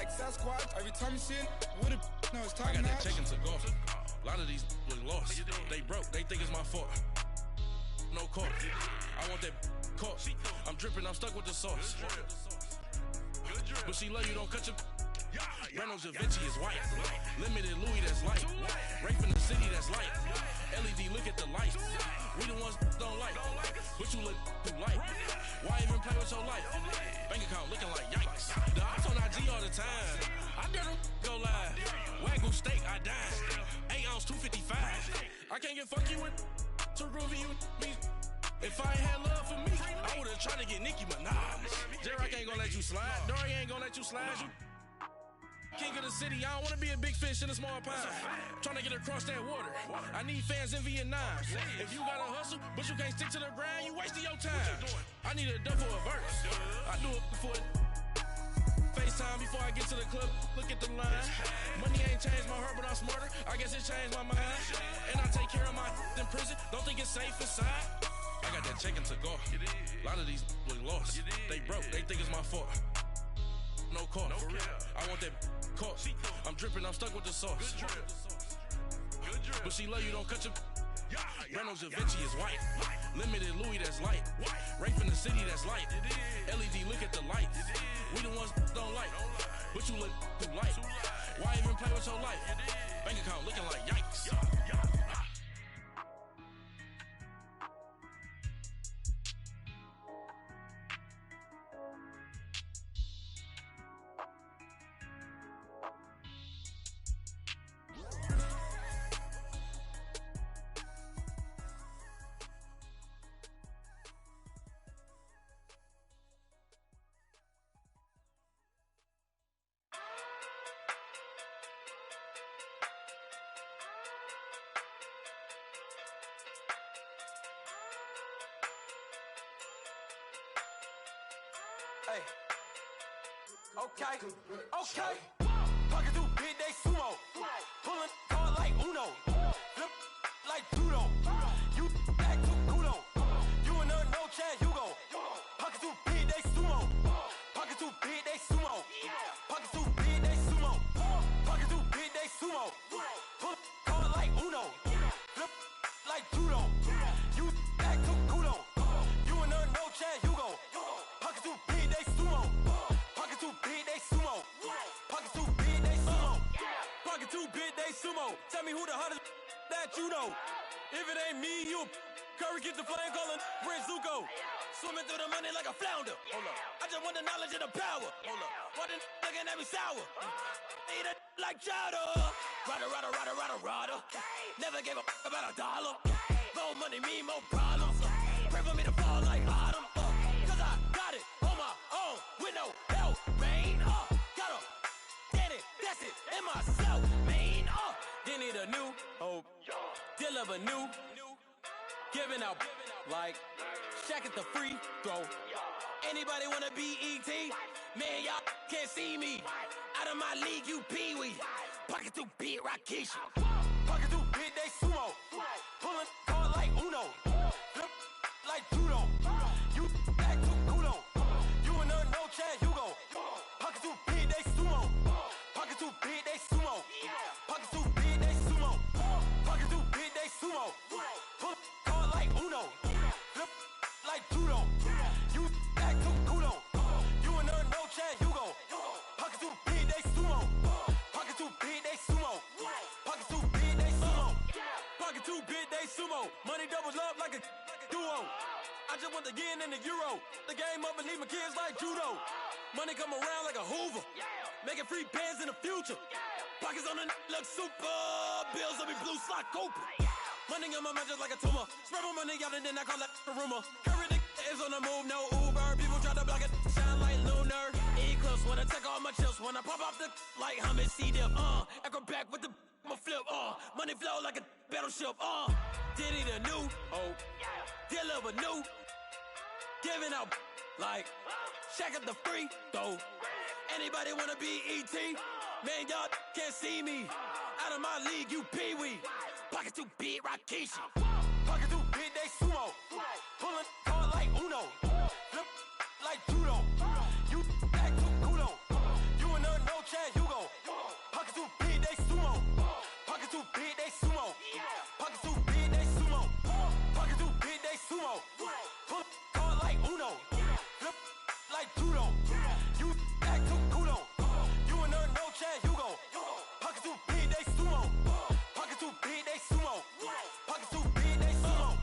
like Sasquatch. Every time you see it, with a no, it's top I got notch. that check into golf. A lot of these look lost. They broke, they think it's my fault. No court. I want that court. I'm dripping, I'm stuck with the sauce. But she love you, don't cut your. Reynolds Da Vinci is white. Limited Louis, that's light. Rape in the city, that's light. LED, look at the lights. We the ones don't like. But you look too light. Why even play with your life? Bank account looking like yikes. The ops on IG all the time. I dare them go live. Wagyu steak, I dine. 8 ounce, 255. I can't get fuck you with too groovy you me. If I ain't had love for me, I would've tried to get Nicki Minaj. Derek ain't gonna let you slide. Dory ain't gonna let you slide. You king of the city, I don't wanna be a big fish in a small pond. Trying to get across that water. I need fans in Vietnam. If you gotta hustle, but you can't stick to the grind, you wasting your time. I need a double a verse. I do it for FaceTime before I get to the club. Look at the line. Money ain't changed my heart, but I'm smarter. I guess it changed my mind. And I take care of my in prison. Don't think it's safe inside. I got that check into golf. A lot of these look lost. They broke, they think it's my fault. No court. I want that court. I'm dripping, I'm stuck with the sauce. But she love you, don't cut your. Reynolds Da Vinci is white. Limited Louis, that's light. Rape in the city, that's light. LED, look at the lights. We the ones don't like. But you look too light. Why even play with your life? Bank account looking like yikes. Hey. Okay. Pocket too big, they sumo. Pulling hard like Uno. Flip like judo. You back to kudo. You and no Chad Hugo. Pocket too big, they sumo. Pocket too big, they sumo. Pocket too big, they sumo. Pocket too big, they sumo. Pull hard like Uno. Flip like judo. You back to kudo. You and no Chad Hugo. Pocket too big, they sumo. Pocket too big, they sumo. Pocket too big, they sumo. Pocket too big, they sumo. Tell me who the hottest that you know. If it ain't me, you. Curry keep the flame calling Prince Zuko. Swimming through the money like a flounder. Hold up. I just want the knowledge and the power. Hold up. Why the looking at me sour? Eat it like chowder. Rada. Never gave a about a dollar. More money mean more problems. Pray for me to fall like autumn. Cause I got it on my own with no help. Rain up. Gotta get it, that's it, in myself. Main up. They need a new hope. Deliver new. Giving out like Shaq at the free throw. Anybody wanna be ET? Man, y'all can't see me. Out of my league, you pee-wee. Pocket too big, Rakisha. Pocket too big, they sumo. Pulling hard like Uno. Flip like judo. You back to kudo. You and no Chad Hugo. Pocket too big, they sumo. Pocket too big, they sumo. Pocket too big, they sumo. Pocket too big, they sumo. Pull hard like Uno. Flip like judo. You back to kudo. You and no Chad Hugo. Pocket too big, they sumo. Pocket too big, they sumo. Pocket too big, they sumo. Pocket too big, they sumo. Money doubles love like a duo. I just want the yen and the euro. The game up and leave my kids like judo. Money come around like a Hoover. Making free bands in the future. Pockets on the look super. Bills on me blue slot Cooper. Money on my mind just like a tumor. Spread my money out and then I call that a rumor. Curry the is on the move, no Uber. People try to block it, shine like lunar. Eclipse when I take all my chips. When I pop off the like hummus C-dip. Acrobat with the flip. Money flow like a battleship. Diddy the new hope. Deliver new. Giving out like Shaq at the free throw. Anybody wanna be ET? Man, y'all can't see me. Out of my league, you pee-wee. Pocket too big, Rakisha. Pocket too big, they sumo. Pulling hard like Uno. Flip like judo. You back to kudo. You and no Chad Pockets too big, they sumo. Pockets too big, they sumo. Pockets too big, they sumo. Pockets too big, they sumo. Pull card like Uno. Flip like judo. You act too kudo. You and her no Chad Hugo. Pockets too big, they sumo. Pockets too big, they sumo. Pockets too big, they sumo.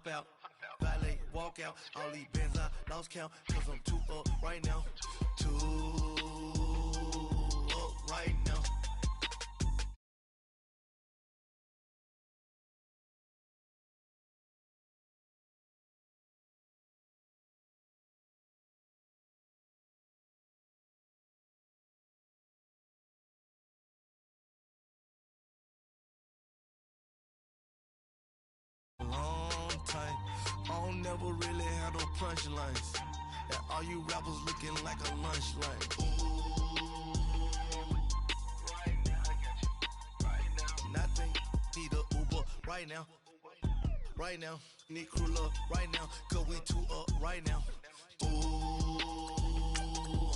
Out, valet, walk out, all these bands I lost count, cause I'm too up right now, too up right now. I don't never really have no punchlines. And all you rappers looking like a lunch line. Ooh, right now, I got you. Right now, nothing. Need a Uber right now. Right now, need crew up right now. Cause we too up right now. Ooh,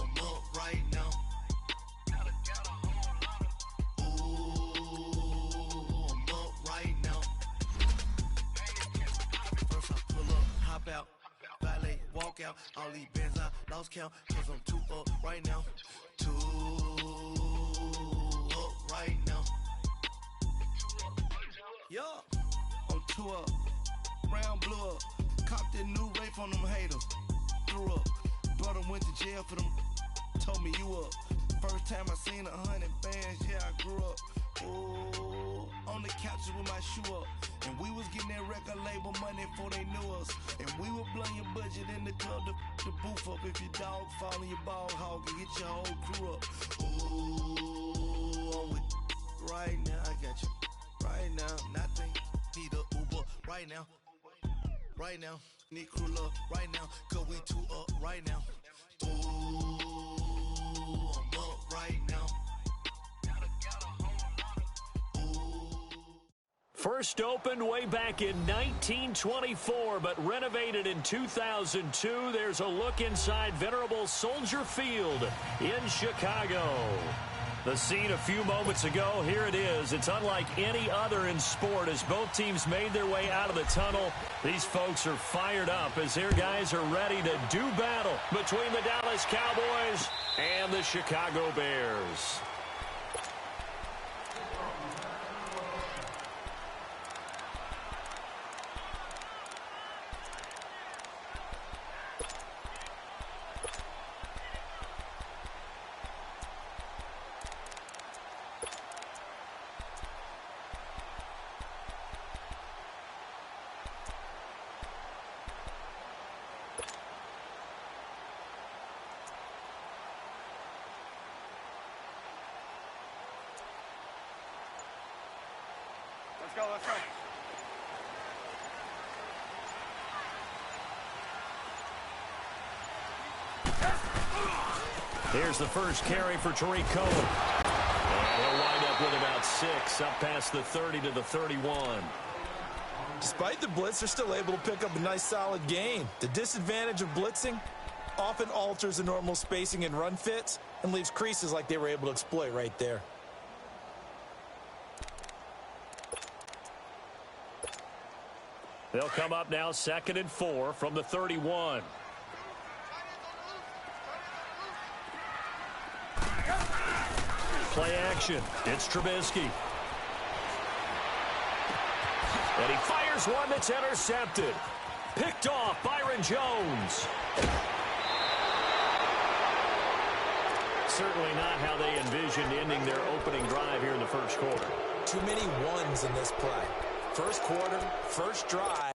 I'm up right now. Ooh, I'm up right now. First I pull up, hop out, valet, walk out. All these bands I lost count, cause I'm too up right now. Too up right now. Yeah, I'm too up. Brown blew up. Copped that new rape on them haters. Threw up. Brother went to jail for them. Told me you up. First time I seen 100 bands, yeah, I grew up. Ooh, on the couches with my shoe up. And we was getting that record label money before they knew us. And we were blowing your budget in the club to the booth up. If your dog fall in your ball hog and get your whole crew up. Ooh, I'm with right now, I got you. Right now, nothing. Need a Uber right now. Right now, need crew up right now. Cause we too up right now. Ooh, I'm up right now. First opened way back in 1924, but renovated in 2002. There's a look inside venerable Soldier Field in Chicago. The scene a few moments ago, here it is. It's unlike any other in sport as both teams made their way out of the tunnel. These folks are fired up as their guys are ready to do battle between the Dallas Cowboys and the Chicago Bears. Let's go, let's go. Here's the first carry for Tariq Cohen. And he'll wind up with about 6, up past the 30 to the 31. Despite the blitz, they're still able to pick up a nice solid gain. The disadvantage of blitzing often alters the normal spacing and run fits and leaves creases like they were able to exploit right there. They'll come up now 2nd and 4 from the 31. Play action. It's Trubisky. And he fires one that's intercepted. Picked off Byron Jones. certainly not how they envisioned ending their opening drive here in the first quarter. Too many ones in this play. First quarter, first drive.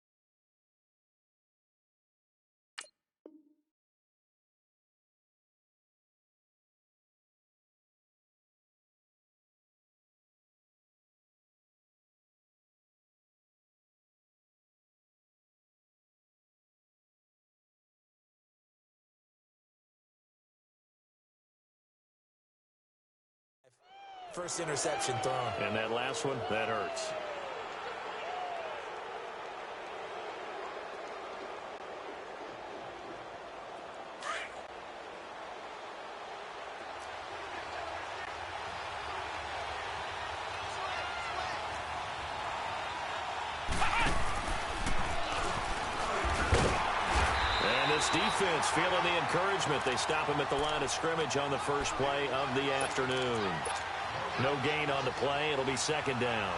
First interception thrown. And that last one, that hurts. And this defense feeling the encouragement. They stop him at the line of scrimmage on the first play of the afternoon. No gain on the play. It'll be second down.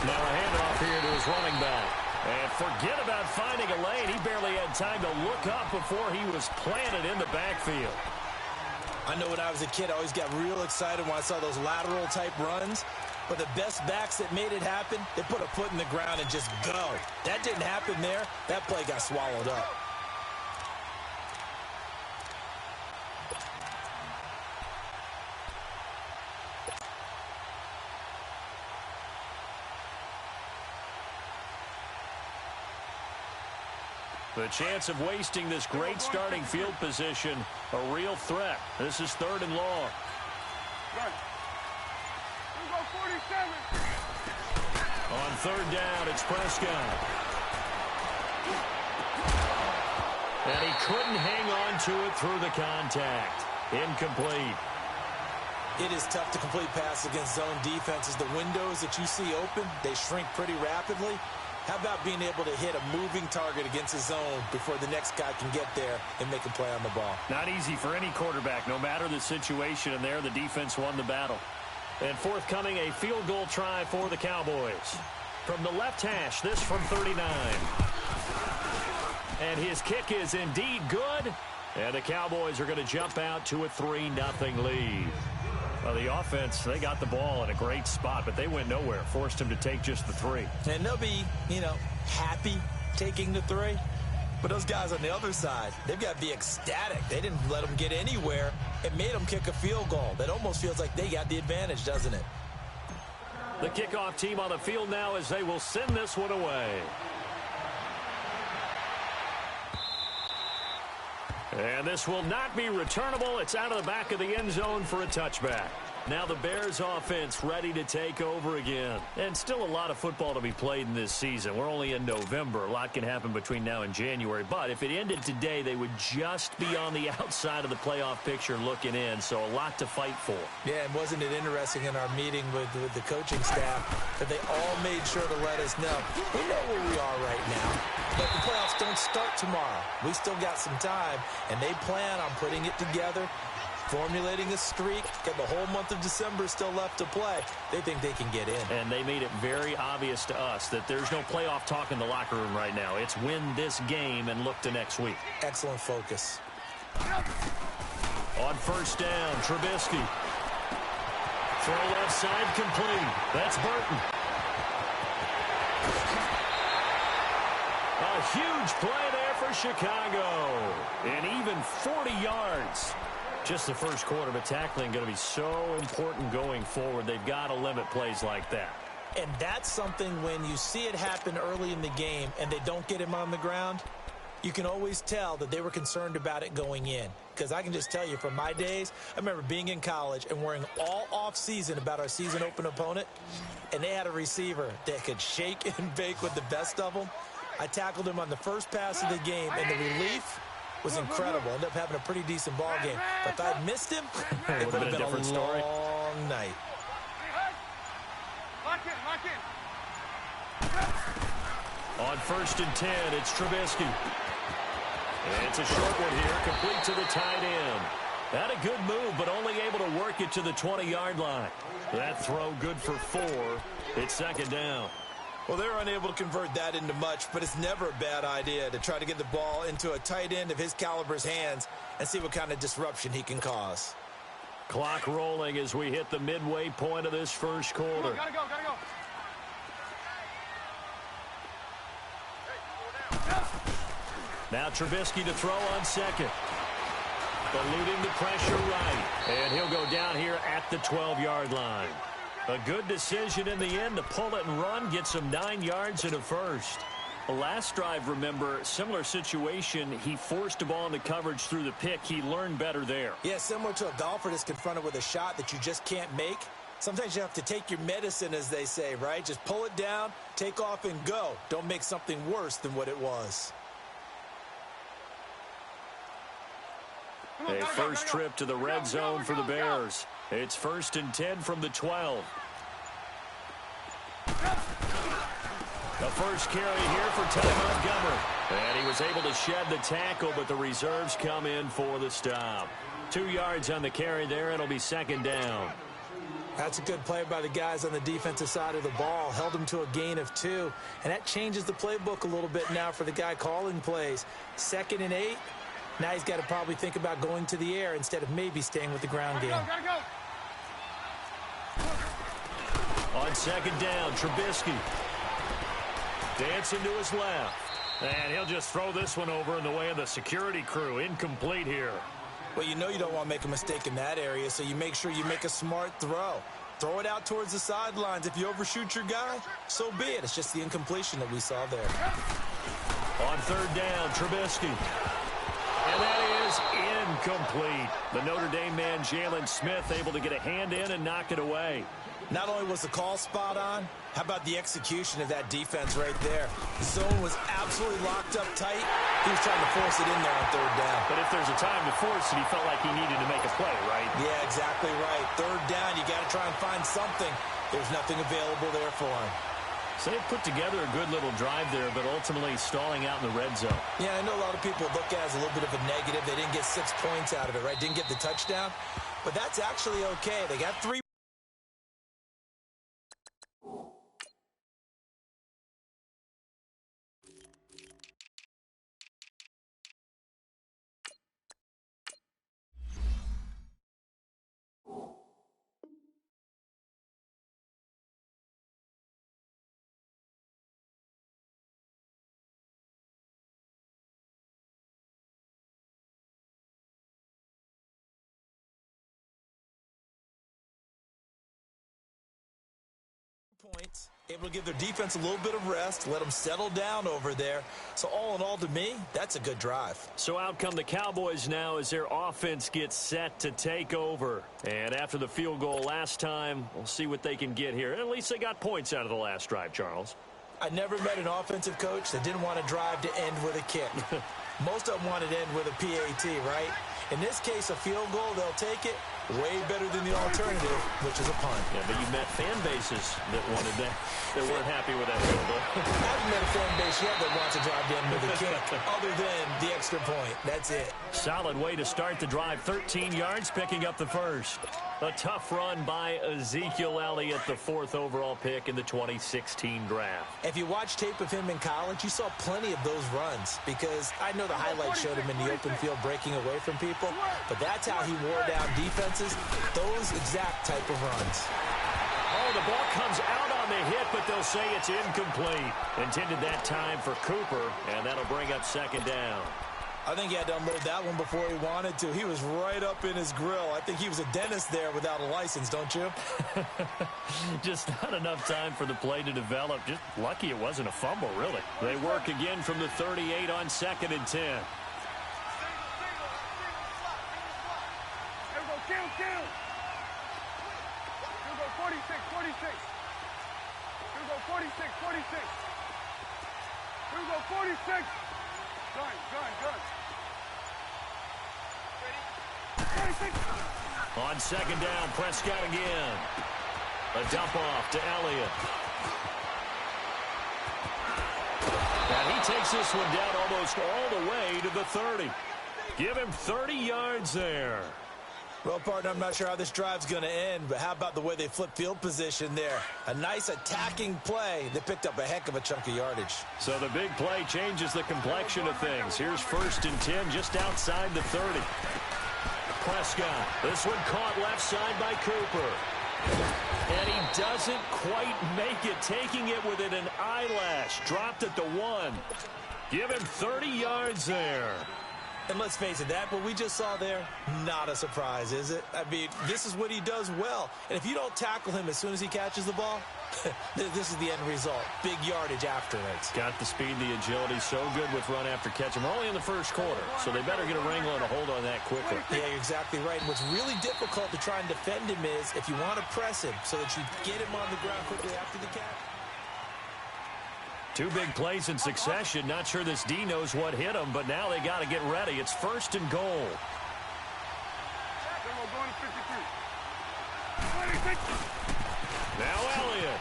Now a handoff here to his running back. And forget about finding a lane. He barely had time to look up before he was planted in the backfield. I know when I was a kid, I always got real excited when I saw those lateral-type runs. But the best backs that made it happen, they put a foot in the ground and just go. That didn't happen there. That play got swallowed up. The chance of wasting this great starting field position, a real threat. This is third and long. On third down, it's Prescott. And he couldn't hang on to it through the contact. Incomplete. It is tough to complete passes against zone defenses. The windows that you see open, they shrink pretty rapidly. How about being able to hit a moving target against a zone before the next guy can get there and make a play on the ball? Not easy for any quarterback, no matter the situation. And there, the defense won the battle. And forthcoming, a field goal try for the Cowboys. From the left hash, this from 39. And his kick is indeed good. And the Cowboys are going to jump out to a 3-0 lead. Well, the offense, they got the ball in a great spot, but they went nowhere. Forced him to take just the 3. And they'll be, happy taking the 3. But those guys on the other side, they've got to be ecstatic. They didn't let them get anywhere. It made them kick a field goal. That almost feels like they got the advantage, doesn't it? The kickoff team on the field now as they will send this one away. And this will not be returnable. It's out of the back of the end zone for a touchback. Now the Bears offense ready to take over again. And still a lot of football to be played in this season. We're only in November. A lot can happen between now and January. But if it ended today, they would just be on the outside of the playoff picture looking in. So a lot to fight for. Yeah, and wasn't it interesting in our meeting with the coaching staff that they all made sure to let us know, we know where we are right now. But the playoffs don't start tomorrow. We still got some time, and they plan on putting it together, formulating a streak, got the whole month of December still left to play. They think they can get in. And they made it very obvious to us that there's no playoff talk in the locker room right now. It's win this game and look to next week. Excellent focus. On first down, Trubisky. Throw left side complete. That's Burton. A huge play there for Chicago. And even 40 yards. Just the first quarter, but tackling going to be so important going forward. They've got to limit plays like that. And that's something when you see it happen early in the game and they don't get him on the ground, you can always tell that they were concerned about it going in. Because I can just tell you from my days, I remember being in college and worrying all off-season about our season open opponent, and they had a receiver that could shake and bake with the best of them. I tackled him on the first pass of the game, and the relief was incredible. Ended up having a pretty decent ball game. But if I'd missed him, it would have been a long night. On 1st and 10, it's Trubisky. And it's a short one here, complete to the tight end. Had a good move, but only able to work it to the 20-yard line. That throw good for 4. It's 2nd down. Well, they're unable to convert that into much, but it's never a bad idea to try to get the ball into a tight end of his caliber's hands and see what kind of disruption he can cause. Clock rolling as we hit the midway point of this first quarter. Gotta go. Now Trubisky to throw on 2nd. Eluding the pressure right. And he'll go down here at the 12-yard line. A good decision in the end to pull it and run, get some 9 yards and a first. The last drive, remember, similar situation. He forced the ball into coverage through the pick. He learned better there. Yeah, similar to a golfer that's confronted with a shot that you just can't make. Sometimes you have to take your medicine, as they say, right? Just pull it down, take off, and go. Don't make something worse than what it was. A first trip to the red zone for the Bears. It's 1st and 10 from the 12. The first carry here for Ty Montgomery. And he was able to shed the tackle, but the reserves come in for the stop. 2 yards on the carry there. It'll be 2nd down. That's a good play by the guys on the defensive side of the ball. Held them to a gain of 2. And that changes the playbook a little bit now for the guy calling plays. 2nd and 8. Now he's got to probably think about going to the air instead of maybe staying with the ground game. Gotta go. On 2nd down, Trubisky. Dancing to his left. And he'll just throw this one over in the way of the security crew. Incomplete here. Well, you know you don't want to make a mistake in that area, so you make sure you make a smart throw. Throw it out towards the sidelines. If you overshoot your guy, so be it. It's just the incompletion that we saw there. On 3rd down, Trubisky. And that is incomplete. The Notre Dame man, Jalen Smith, able to get a hand in and knock it away. Not only was the call spot on, how about the execution of that defense right there? The zone was absolutely locked up tight. He was trying to force it in there on 3rd down. But if there's a time to force it, he felt like he needed to make a play, right? Yeah, exactly right. 3rd down, you got to try and find something. There's nothing available there for him. So they put together a good little drive there, but ultimately stalling out in the red zone. Yeah, I know a lot of people look at it as a little bit of a negative. They didn't get 6 points out of it, right? Didn't get the touchdown. But that's actually okay. They got 3. Points, able to give their defense a little bit of rest, let them settle down over there. So all in all, to me, that's a good drive. So out come the Cowboys now as their offense gets set to take over. And after the field goal last time, we'll see what they can get here. At least they got points out of the last drive, Charles. I never met an offensive coach that didn't want to drive to end with a kick. Most of them wanted to end with a PAT, right? In this case, a field goal, they'll take it. Way better than the alternative, which is a punt. Yeah, but you met fan bases that wanted that, that weren't happy with that field goal. I haven't met a fan base yet that wants to drive down with a kick, other than the extra point. That's it. Solid way to start the drive. 13 yards, picking up the first. A tough run by Ezekiel Elliott, the 4th overall pick in the 2016 draft. If you watch tape of him in college, you saw plenty of those runs, because I know the highlights showed him in the open field breaking away from people, but that's how he wore down defenses, those exact type of runs. Oh, the ball comes out on the hit, but they'll say it's incomplete. Intended that time for Cooper, and that'll bring up 2nd down. I think he had to unload that one before he wanted to. He was right up in his grill. I think he was a dentist there without a license, don't you? Just not enough time for the play to develop. Just lucky it wasn't a fumble, really. They work again from the 38 on 2nd and 10. Kill. 46. 46. On 2nd down, Prescott again. A dump off to Elliott. And he takes this one down almost all the way to the 30. Give him 30 yards there. Well, partner, I'm not sure how this drive's going to end, but how about the way they flip field position there? A nice attacking play. They picked up a heck of a chunk of yardage. So the big play changes the complexion of things. Here's 1st and 10 just outside the 30. Prescott. This one caught left side by Cooper. And he doesn't quite make it, taking it within an eyelash. Dropped at the 1. Give him 30 yards there. And let's face it, what we just saw there, not a surprise, is it? I mean, this is what he does well. And if you don't tackle him as soon as he catches the ball, this is the end result. Big yardage afterwards. Got the speed, the agility, so good with run after catch. And we're only in the first quarter, so they better get a wrangle and a hold on that quickly. Yeah, you're exactly right. And what's really difficult to try and defend him is if you want to press him so that you get him on the ground quickly after the catch. 2 big plays in succession. Not sure this D knows what hit him, but now they got to get ready. It's 1st and goal. Now Elliott.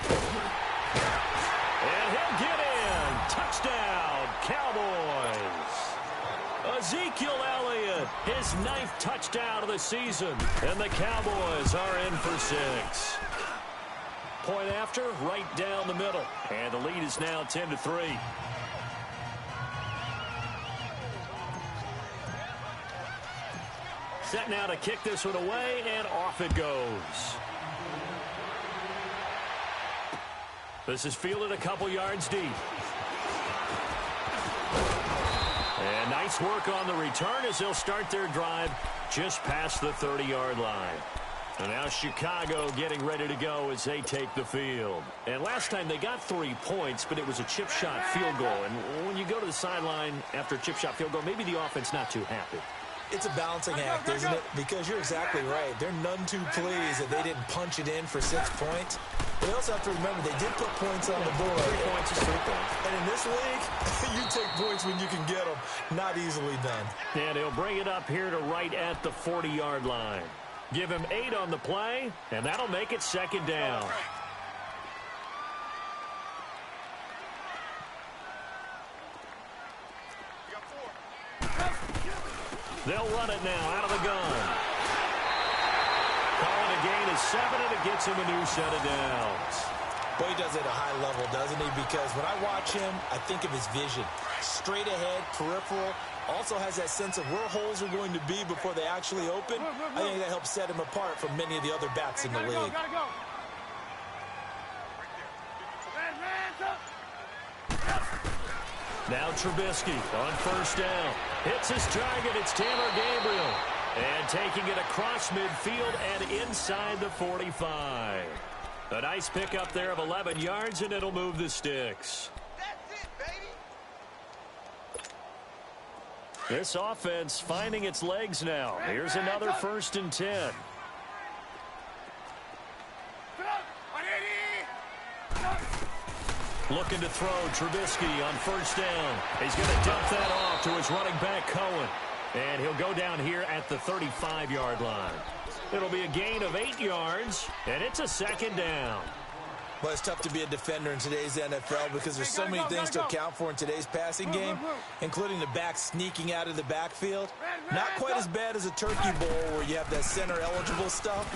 And he'll get in. Touchdown, Cowboys. Ezekiel Elliott, his 9th touchdown of the season. And the Cowboys are in for 6. Point after, right down the middle. And the lead is now 10-3. Set now to kick this one away, and off it goes. This is fielded a couple yards deep. And nice work on the return as they'll start their drive just past the 30-yard line. And now Chicago getting ready to go as they take the field. And last time they got 3 points, but it was a chip shot field goal. And when you go to the sideline after a chip shot field goal, maybe the offense not too happy. It's a balancing act, isn't it? Because you're exactly right. They're none too pleased that they didn't punch it in for 6 points. But they also have to remember they did put points on the board. 3 points is 3 points. And in this league, you take points when you can get them. Not easily done. And he'll bring it up here to right at the 40-yard line. Give him 8 on the play, and that'll make it 2nd down. They'll run it now out of the gun. Calling a gain of 7, and it gets him a new set of downs. Boy, he does it at a high level, doesn't he? Because when I watch him, I think of his vision. Straight ahead, peripheral. Also has that sense of where holes are going to be before they actually open. I think that helps set him apart from many of the other backs in the league. Now Trubisky on 1st down. Hits his target. It's Taylor Gabriel. And taking it across midfield and inside the 45. A nice pickup there of 11 yards, and it'll move the sticks. That's it, baby. This offense finding its legs now. Here's another 1st and 10. Looking to throw Trubisky on 1st down. He's going to dump that off to his running back, Cohen. And he'll go down here at the 35-yard line. It'll be a gain of 8 yards, and it's a 2nd down. Well, it's tough to be a defender in today's NFL because there's so many things to account for in today's passing game, including the back sneaking out of the backfield. Not quite as bad as a turkey bowl where you have that center-eligible stuff,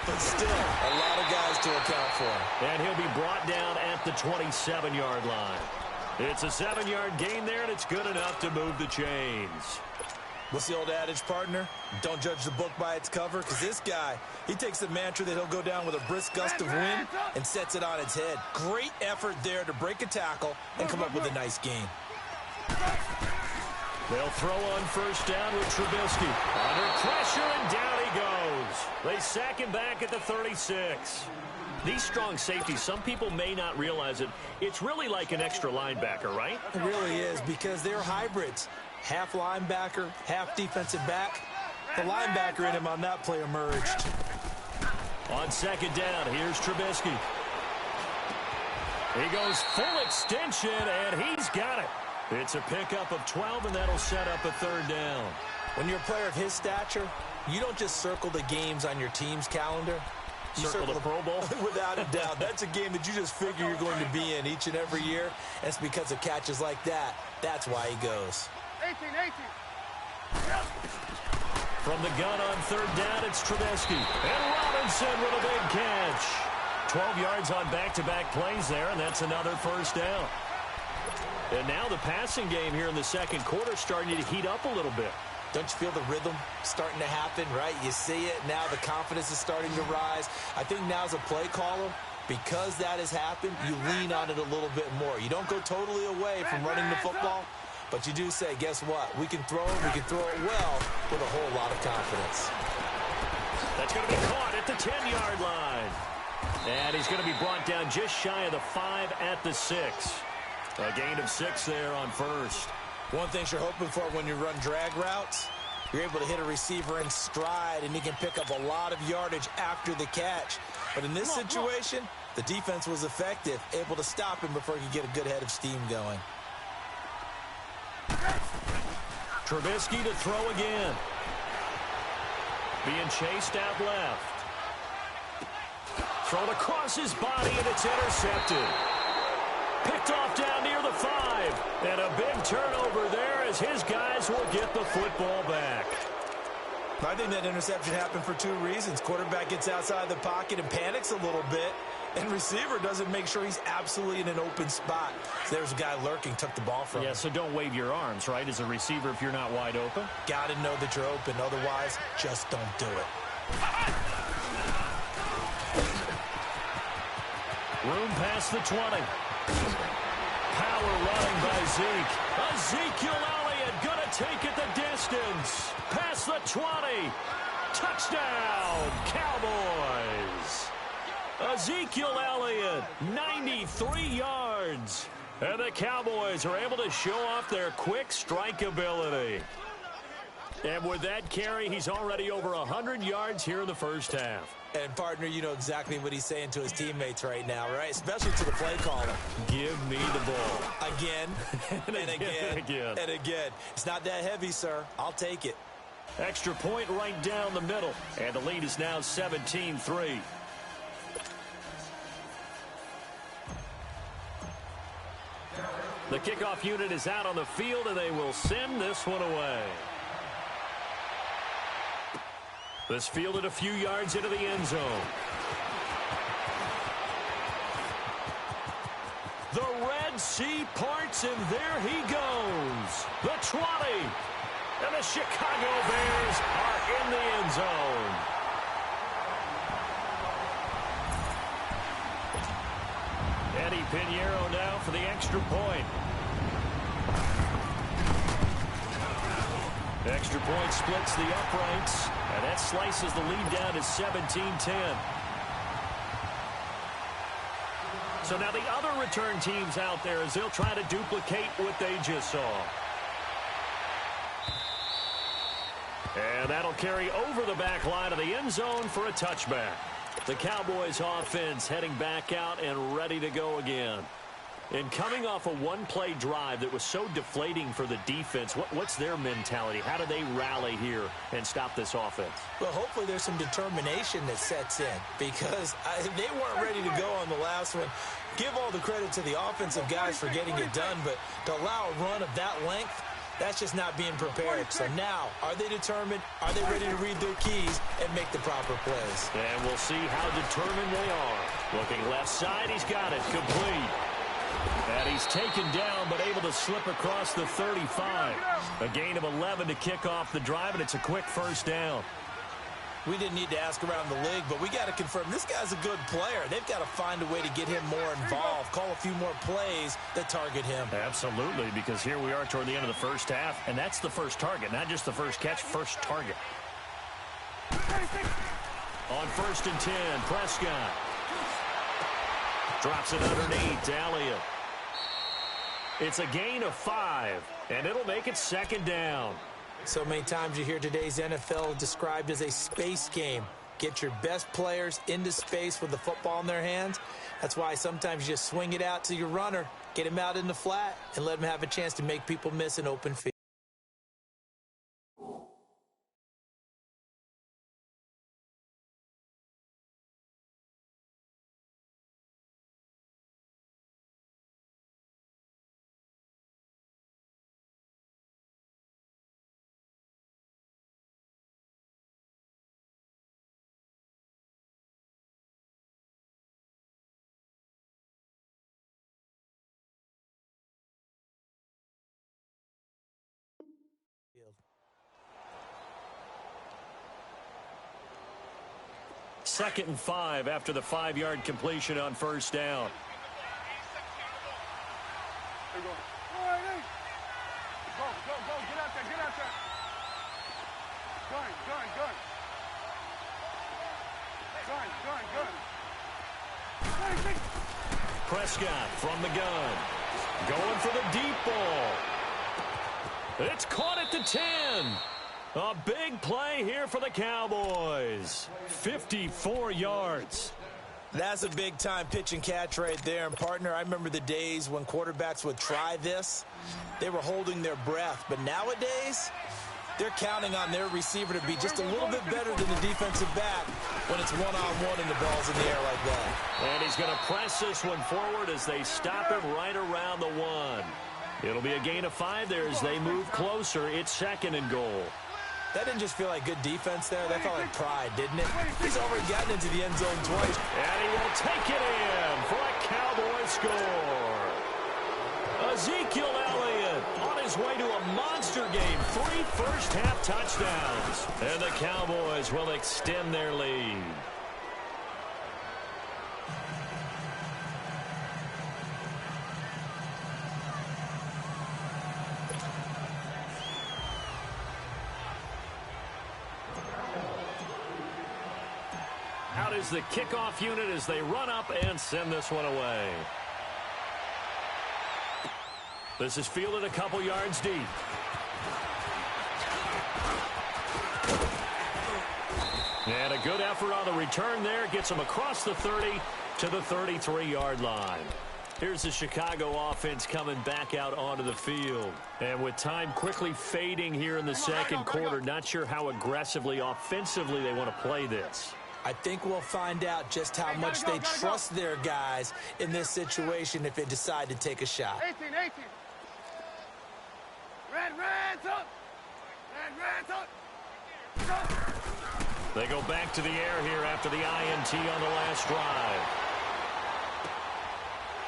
but still a lot of guys to account for. And he'll be brought down at the 27-yard line. It's a 7-yard gain there, and it's good enough to move the chains. What's the old adage, partner? Don't judge the book by its cover, because this guy, he takes the mantra that he'll go down with a brisk gust of wind and sets it on its head. Great effort there to break a tackle and come up with a nice gain. They'll throw on 1st down with Trubisky. Under pressure, and down he goes. They sack him back at the 36. These strong safeties, some people may not realize it. It's really like an extra linebacker, right? It really is, because they're hybrids. Half linebacker, half defensive back. The linebacker in him on that play emerged. On 2nd down, here's Trubisky. He goes full extension, and he's got it. It's a pickup of 12, and that'll set up a 3rd down. When you're a player of his stature, you don't just circle the games on your team's calendar. Circle the Pro Bowl? Without a doubt. That's a game that you just figure you're going to be in each and every year. And it's because of catches like that. That's why he goes. 18. From the gun on third down, it's Trubisky. And Robinson with a big catch. 12 yards on back-to-back plays there, and that's another first down. And now the passing game here in the second quarter starting to heat up a little bit. Don't you feel the rhythm starting to happen, right? You see it now. The confidence is starting to rise. I think now as a play caller, because that has happened, you lean on it a little bit more. You don't go totally away from running the football, but you do say, guess what? We can throw it. We can throw it well with a whole lot of confidence. That's going to be caught at the 10-yard line. And he's going to be brought down just shy of the 5 at the 6. A gain of 6 there on first. One thing you're hoping for when you run drag routes, you're able to hit a receiver in stride, and he can pick up a lot of yardage after the catch. But in this situation, the defense was effective, able to stop him before he could get a good head of steam going. Trubisky to throw again. Being chased out left. Thrown across his body, and it's intercepted. Picked off down near the 5. And a big turnover there as his guys will get the football back. I think that interception happened for 2 reasons. Quarterback gets outside the pocket and panics a little bit, and receiver doesn't make sure he's absolutely in an open spot. So there's a guy lurking, took the ball from him. Yeah, so don't wave your arms, right, as a receiver if you're not wide open. Got to know that you're open. Otherwise, just don't do it. Room past the 20. Power running by Zeke. Ezekiel Elliott going to take it the distance. Past the 20. Touchdown, Cowboys. Ezekiel Elliott, 93 yards. And the Cowboys are able to show off their quick strike ability. And with that carry, he's already over 100 yards here in the first half. And, partner, you know exactly what he's saying to his teammates right now, right? Especially to the play caller. Give me the ball. Again, and again, and again. It's not that heavy, sir. I'll take it. Extra point right down the middle. And the lead is now 17-3. The kickoff unit is out on the field, and they will send this one away. This fielded a few yards into the end zone. The Red Sea parts, and there he goes. The 20. And the Chicago Bears are in the end zone. Eddie Pinheiro now for the extra point. Extra point splits the uprights, and that slices the lead down to 17-10. So now the other return teams out there as they'll try to duplicate what they just saw. And that'll carry over the back line of the end zone for a touchback. The Cowboys offense heading back out and ready to go again. And coming off a one-play drive that was so deflating for the defense, what's their mentality? How do they rally here and stop this offense? Well, hopefully there's some determination that sets in because they weren't ready to go on the last one. Give all the credit to the offensive guys for getting it done, but to allow a run of that length, that's just not being prepared. So now, are they determined? Are they ready to read their keys and make the proper plays? And we'll see how determined they are. Looking left side, he's got it complete. And he's taken down, but able to slip across the 35. A gain of 11 to kick off the drive, and it's a quick first down. We didn't need to ask around the league, but we got to confirm this guy's a good player. They've got to find a way to get him more involved, call a few more plays that target him. Absolutely, because here we are toward the end of the first half, and that's the first target, not just the first catch, first target. On 1st and 10, Prescott. Drops it underneath to Elliott. It's a gain of 5, and it'll make it second down. So many times you hear today's NFL described as a space game. Get your best players into space with the football in their hands. That's why sometimes you just swing it out to your runner, get him out in the flat, and let him have a chance to make people miss an open field. 2nd and 5 after the 5-yard completion on first down. There you go. All right, hey. Go. Get out there. Gun. Prescott from the gun. Going for the deep ball. It's caught at the 10. A big play here for the Cowboys. 54 yards. That's a big-time pitch and catch right there. And, partner, I remember the days when quarterbacks would try this. They were holding their breath. But nowadays, they're counting on their receiver to be just a little bit better than the defensive back when it's one-on-one and the ball's in the air like that. And he's going to press this one forward as they stop him right around the 1. It'll be a gain of 5 there as they move closer. It's 2nd and goal. That didn't just feel like good defense there. That felt like pride, didn't it? He's already gotten into the end zone twice. And he will take it in for a Cowboy score. Ezekiel Elliott on his way to a monster game. 3 first-half touchdowns. And the Cowboys will extend their lead. Out is the kickoff unit as they run up and send this one away. This is fielded a couple yards deep. And a good effort on the return there. Gets them across the 30 to the 33-yard line. Here's the Chicago offense coming back out onto the field. And with time quickly fading here in the second quarter, not sure how aggressively, offensively they want to play this. I think we'll find out just how much they trust their guys in this situation if they decide to take a shot. 18. Red up. They go back to the air here after the INT on the last drive.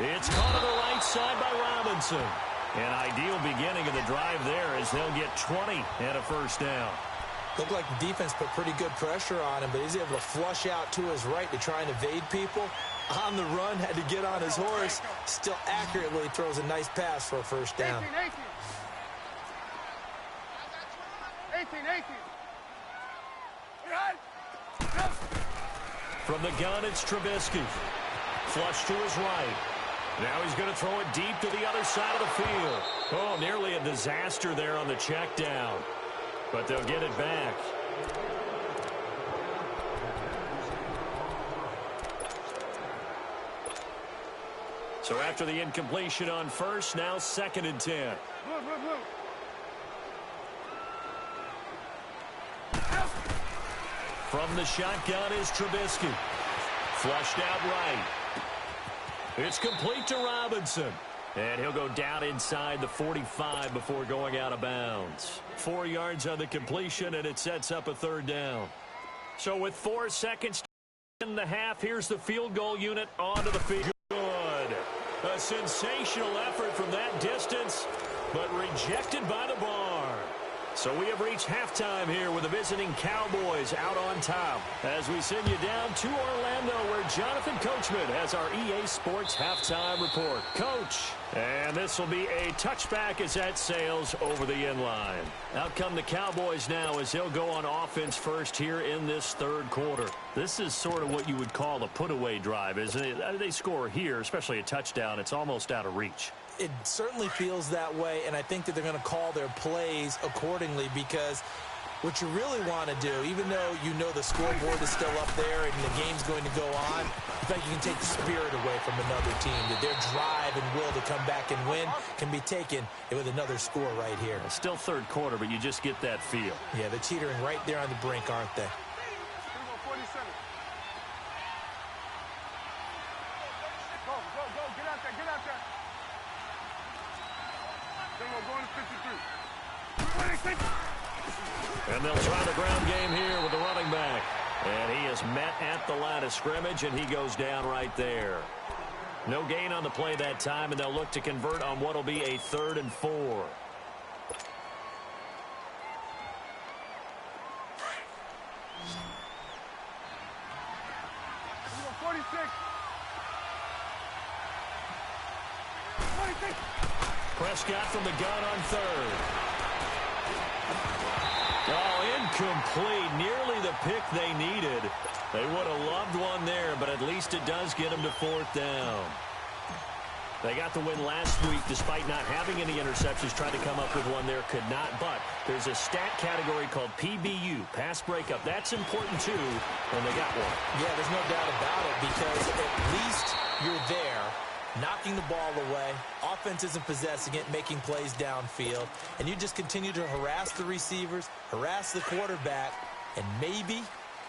It's caught on the right side by Robinson. An ideal beginning of the drive there as they'll get 20 and a first down. Looked like the defense put pretty good pressure on him, but he's able to flush out to his right to try and evade people. On the run, had to get on his horse. Still accurately throws a nice pass for a first down. 18. From the gun, it's Trubisky. Flush to his right. Now he's going to throw it deep to the other side of the field. Oh, nearly a disaster there on the check down. But they'll get it back. So after the incompletion on first, now 2nd and 10. From the shotgun is Trubisky. Flushed out right. It's complete to Robinson. And he'll go down inside the 45 before going out of bounds. 4 yards on the completion, and it sets up a third down. So with 4 seconds in the half, here's the field goal unit onto the field. Good. A sensational effort from that distance, but rejected by the bar. So we have reached halftime here with the visiting Cowboys out on top as we send you down to Orlando where Jonathan Coachman has our EA Sports halftime report. Coach, and this will be a touchback as that sails over the end line. Out come the Cowboys now as they'll go on offense first here in this third quarter. This is sort of what you would call a put-away drive, isn't it? They score here, especially a touchdown. It's almost out of reach. It certainly feels that way, and I think that they're going to call their plays accordingly because what you really want to do, even though you know the scoreboard is still up there and the game's going to go on, in fact, you can take the spirit away from another team, that their drive and will to come back and win can be taken with another score right here. It's still third quarter, but you just get that feel. Yeah, they're teetering right there on the brink, aren't they? And they'll try the ground game here with the running back. And he is met at the line of scrimmage, and he goes down right there. No gain on the play that time, and they'll look to convert on what will be a 3rd and 4. Prescott from the gun on third. Oh, incomplete. Nearly the pick they needed. They would have loved one there, but at least it does get them to fourth down. They got the win last week despite not having any interceptions. Tried to come up with one there, could not. But there's a stat category called PBU, pass breakup. That's important, too, and they got one. Yeah, there's no doubt about it because at least you're there, knocking the ball away. Offense isn't possessing it, making plays downfield. And you just continue to harass the receivers, harass the quarterback, and maybe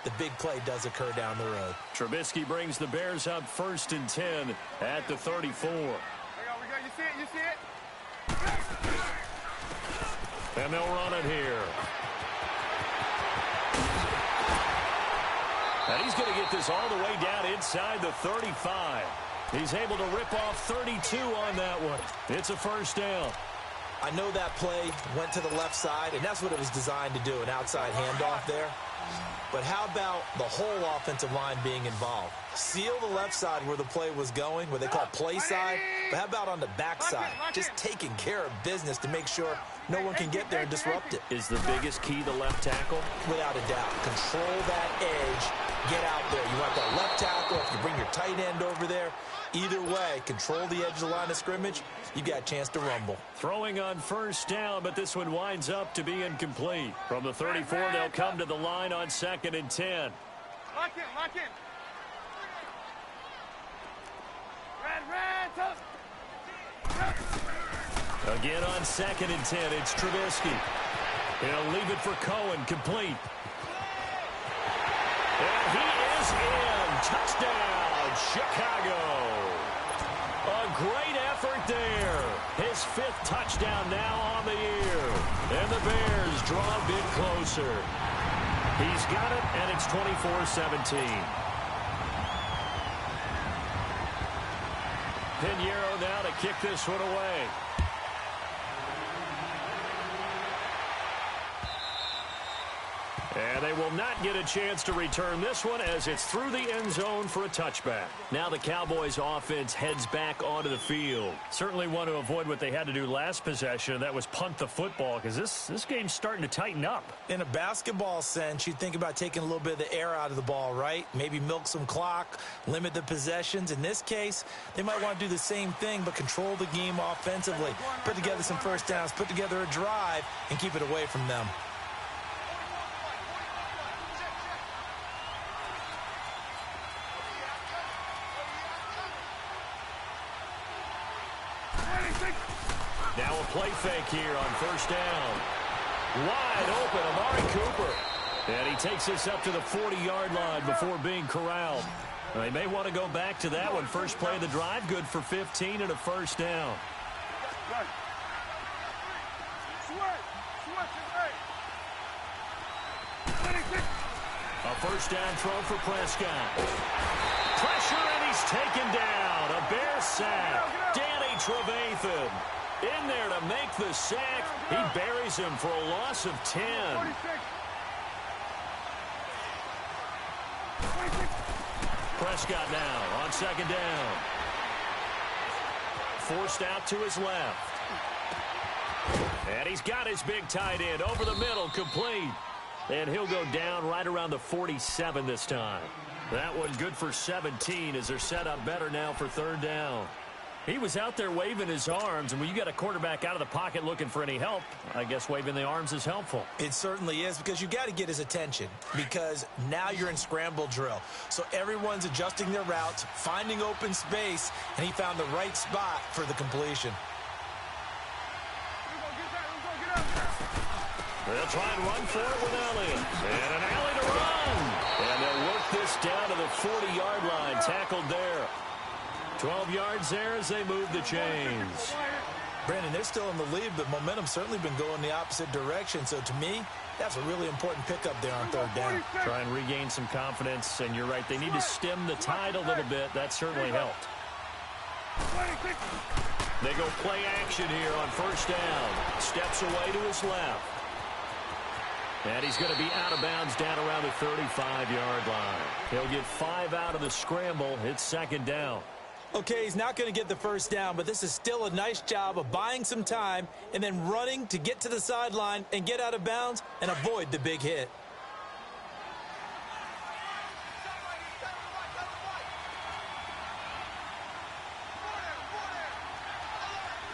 the big play does occur down the road. Trubisky brings the Bears up 1st and 10 at the 34. We go. You see it? You see it? And they'll run it here. And he's going to get this all the way down inside the 35. He's able to rip off 32 on that one. It's a first down. I know that play went to the left side, and that's what it was designed to do, an outside handoff there. But how about the whole offensive line being involved? Seal the left side where the play was going, where they call play side. But how about on the back side? Just taking care of business to make sure no one can get there and disrupt it. Is the biggest key the left tackle? Without a doubt. Control that edge. Get out there. You want that left tackle. If you bring your tight end over there, either way, control the edge of the line of scrimmage. You got a chance to rumble. Throwing on first down, but this one winds up to be incomplete. From the 34, they'll come to the line on 2nd and 10. Lock in, lock in. Red, Again on 2nd and 10, it's Trubisky. He'll leave it for Cohen, complete. And he is in. Touchdown, Chicago. A great effort there. His 5th touchdown now on the year. And the Bears draw a bit closer. He's got it, and it's 24-17. Pinheiro now to kick this one away. And they will not get a chance to return this one as it's through the end zone for a touchback. Now the Cowboys offense heads back onto the field. Certainly want to avoid what they had to do last possession. That was punt the football because this game's starting to tighten up. In a basketball sense, you think about taking a little bit of the air out of the ball, right? Maybe milk some clock, limit the possessions. In this case, they might want to do the same thing but control the game offensively. Put together some first downs, put together a drive, and keep it away from them. Now a play fake here on first down. Wide open, Amari Cooper. And he takes this up to the 40-yard line before being corralled. They may want to go back to that one. First play of the drive, good for 15 and a first down. A first down throw for Prescott. Pressure, and he's taken down. A Bear sack. Danny Trevathan in there to make the sack. He buries him for a loss of 10. Prescott now on second down. Forced out to his left. And he's got his big tight end over the middle, complete. And he'll go down right around the 47 this time. That one good for 17 as they're set up better now for third down. He was out there waving his arms, and when you got a quarterback out of the pocket looking for any help, I guess waving the arms is helpful. It certainly is, because you got to get his attention, because now you're in scramble drill. So everyone's adjusting their routes, finding open space, and he found the right spot for the completion. They'll try and run for it with Elliott. And an alley to run. And they'll work this down to the 40-yard line, tackled there. 12 yards there as they move the chains. Brandon, they're still in the lead, but momentum's certainly been going the opposite direction. So to me, that's a really important pickup there on third down. Try and regain some confidence, and you're right, they need to stem the tide a little bit. That certainly helped. They go play action here on first down. Steps away to his left. And he's going to be out of bounds down around the 35-yard line. He'll get 5 out of the scramble. It's second down. Okay, he's not going to get the first down, but this is still a nice job of buying some time and then running to get to the sideline and get out of bounds and avoid the big hit.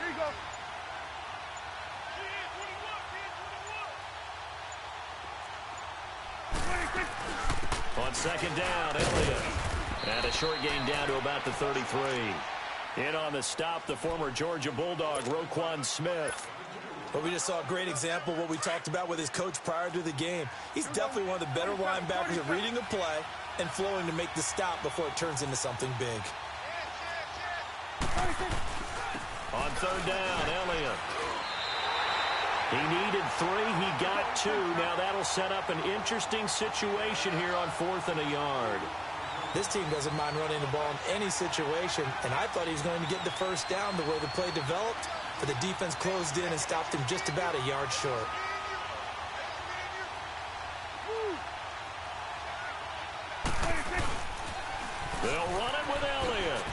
Here you go. On second down, Elliott. And a short gain down to about the 33. In on the stop, the former Georgia Bulldog, Roquan Smith. But we just saw a great example of what we talked about with his coach prior to the game. He's definitely one of the better linebackers at reading a play and flowing to make the stop before it turns into something big. On third down, Elliott. He needed 3. He got 2. Now that'll set up an interesting situation here on 4th and a yard. This team doesn't mind running the ball in any situation, and I thought he was going to get the first down the way the play developed, but the defense closed in and stopped him just about a yard short. They'll run it with Elliott.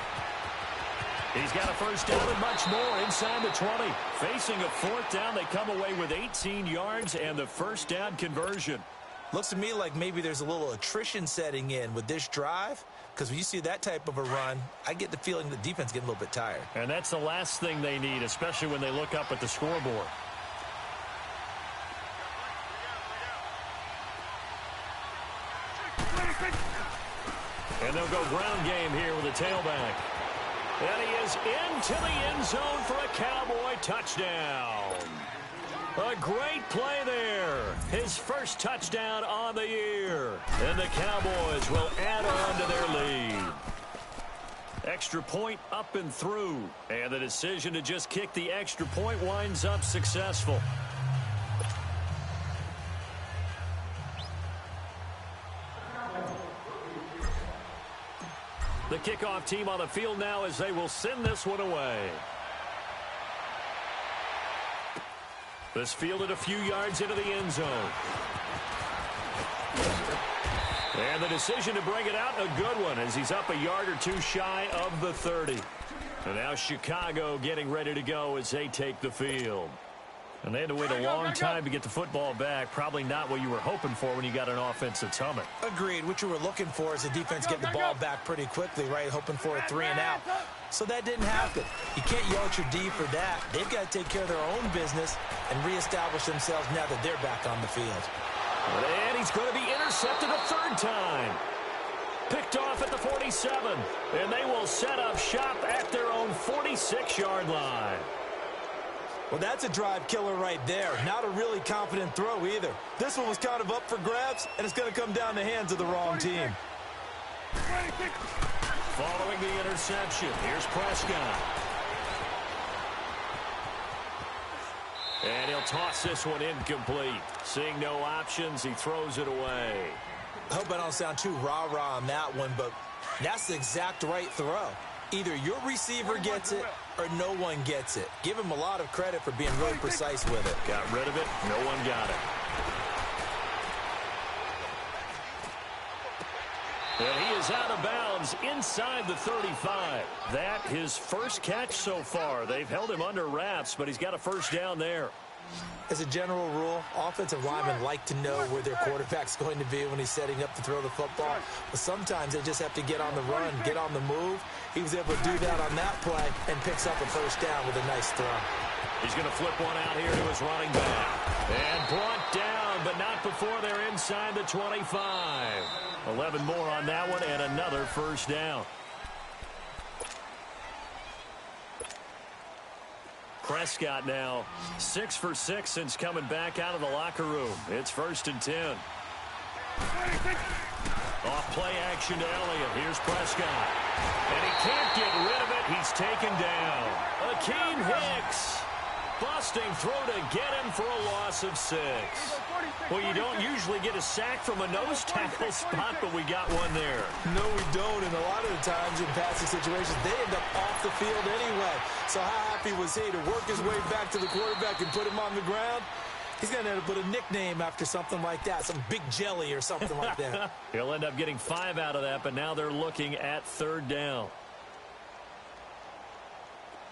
He's got a first down and much more inside the 20. Facing a 4th down, they come away with 18 yards and the first down conversion. Looks to me like maybe there's a little attrition setting in with this drive, because when you see that type of a run, I get the feeling the defense getting a little bit tired. And that's the last thing they need, especially when they look up at the scoreboard. And they'll go ground game here with a tailback. And he is into the end zone for a Cowboy touchdown. A great play there. His first touchdown on the year. And the Cowboys will add on to their lead. Extra point up and through. And the decision to just kick the extra point winds up successful. The kickoff team on the field now as they will send this one away. This fielded a few yards into the end zone. And the decision to bring it out, a good one, as he's up a yard or 2 shy of the 30. And now Chicago getting ready to go as they take the field. And they had to wait a long time to get the football back. Probably not what you were hoping for when you got an offense that's humming. Agreed. What you were looking for is the defense getting the ball back pretty quickly, right? Hoping for a 3 and out. So that didn't happen. You can't yell at your D for that. They've got to take care of their own business and reestablish themselves now that they're back on the field. And he's going to be intercepted a 3rd time. Picked off at the 47. And they will set up shop at their own 46-yard line. Well, that's a drive killer right there. Not a really confident throw either. This one was kind of up for grabs, and it's going to come down the hands of the wrong team. Following the interception, here's Prescott. And he'll toss this one incomplete. Seeing no options, he throws it away. I hope I don't sound too rah-rah on that one, but that's the exact right throw. Either your receiver gets it or no one gets it. Give him a lot of credit for being really precise with it. Got rid of it. No one got it. And he is out of bounds inside the 35. That his first catch so far. They've held him under wraps, but he's got a first down there. As a general rule, offensive linemen like to know where their quarterback's going to be when he's setting up to throw the football. But sometimes they just have to get on the run, get on the move. He was able to do that on that play and picks up a first down with a nice throw. He's going to flip one out here to his running back. And brought down, but not before they're inside the 25. 11 more on that one and another first down. Prescott now 6 for 6 since coming back out of the locker room. It's 1st and 10. Off play action to Elliott. Here's Prescott. And he can't get rid of it. He's taken down. Akeem Hicks. Busting throw to get him for a loss of 6. Well, you don't usually get a sack from a nose tackle spot, but we got one there. No, we don't. And a lot of the times in passing situations, they end up off the field anyway. So how happy was he to work his way back to the quarterback and put him on the ground? He's going to end up with a nickname after something like that, some big jelly or something like that. He'll end up getting 5 out of that, but now they're looking at 3rd down.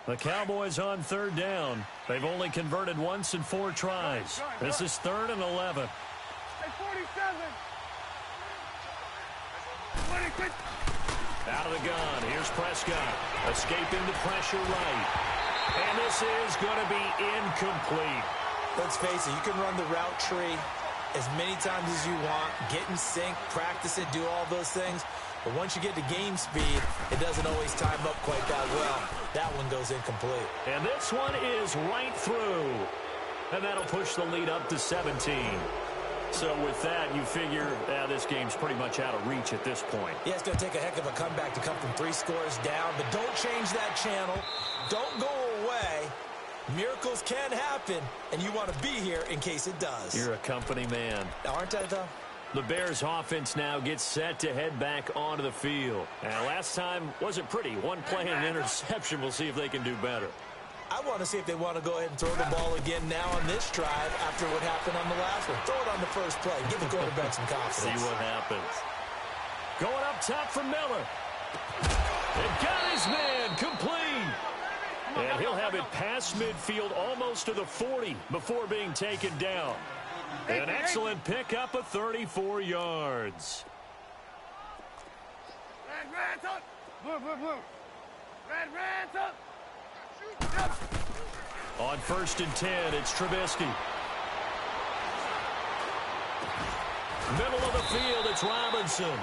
The Cowboys on third down. They've only converted once in 4 tries. This is 3rd and 11. Hey, 47. 26. Out of the gun. Here's Prescott. Escaping the pressure right. And this is going to be incomplete. Let's face it, you can run the route tree as many times as you want, get in sync, practice it, do all those things. But once you get to game speed, it doesn't always time up quite that well. That one goes incomplete. And this one is right through. And that'll push the lead up to 17. So with that, you figure this game's pretty much out of reach at this point. Yeah, it's going to take a heck of a comeback to come from 3 scores down. But don't change that channel. Don't go away. Miracles can happen, and you want to be here in case it does. You're a company man. Aren't I, though? The Bears offense now gets set to head back onto the field. And last time wasn't pretty. One play and an interception. We'll see if they can do better. I want to see if they want to go ahead and throw the ball again now on this drive after what happened on the last one. Throw it on the first play. Give the quarterback some confidence. See what happens. Going up top for Miller. And got his man complete. And he'll have it past midfield almost to the 40 before being taken down. An excellent pickup of 34 yards. Red, up. Blue, blue, blue. Red, up. On 1st and 10, it's Trubisky. Middle of the field, it's Robinson.